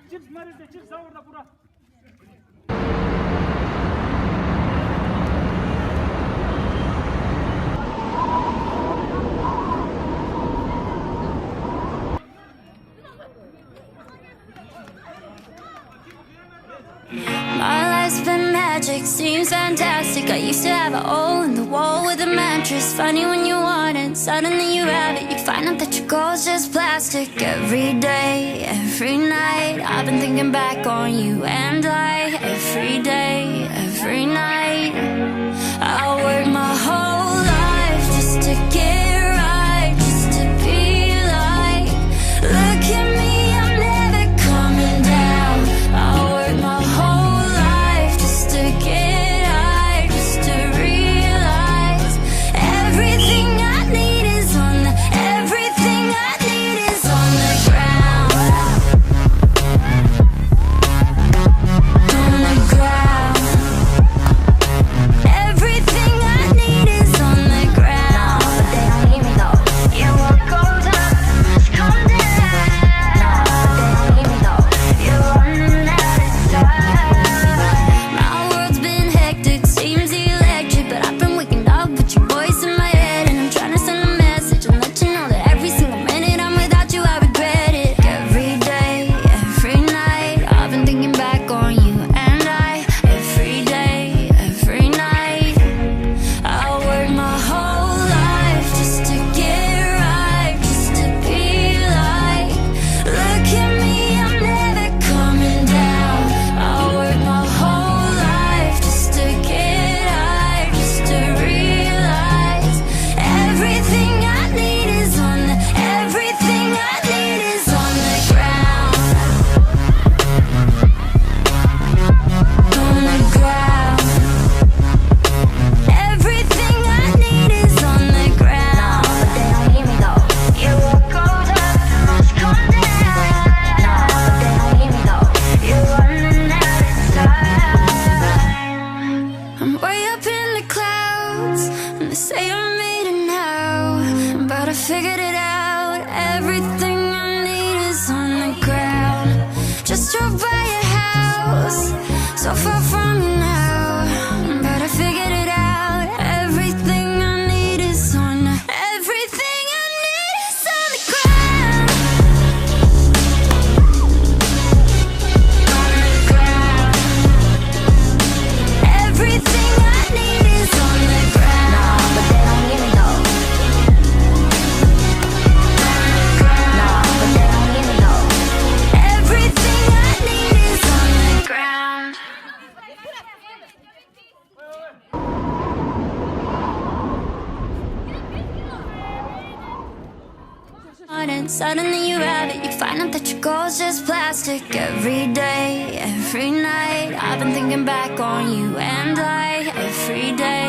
Chips maris de chips avurda pura. My life's been magic, seems fantastic. I used to have a hole in the wall with a mattress. Funny when you want it, suddenly you have it. You find out that your goal's just plastic. Every day, every night, I've been thinking back on you and I. Every day, every night, I work my whole life just to get right, just to be like, look at me, I'm never coming down. I work my whole life just to get high, just to realize everything I need is on the, everything I need is on the ground. On the ground. Everything I need is on the ground. But they don't hear me though. You won't go down, just come down. But they don't hear me though. You're running out of time. My world's been hectic, seems electric, but I've been waking up with your voice in my head, and I'm trying to send a message and let you know that every single minute I'm without you, I regret it. Every day, every night, I've been thinking back on you and I. Every day, every night, I work my whole life just to get right, just to be like, look at me, I'm never coming down. I work my whole life just to get high, just to realize everything I need is on the, everything I need is on the ground. On the ground. Everything I need is on the ground. But they don't hear me though. You won't go down, must come down. But they don't hear me though. You're running out of time. I'm way up in the clouds, and they say I made it now, but I figured it out. Everything I need is on the ground. Just drove by your house, so far from you now, but I figured it out. Everything I need is on the, everything I need is on the ground. On the ground. Everything I need is on the ground. But they don't hear me though. But they don't hear me though. Everything I need is on the ground. And suddenly you have it. You find out that your goal's just plastic. Every day, every night, I've been thinking back on you and I. Every day,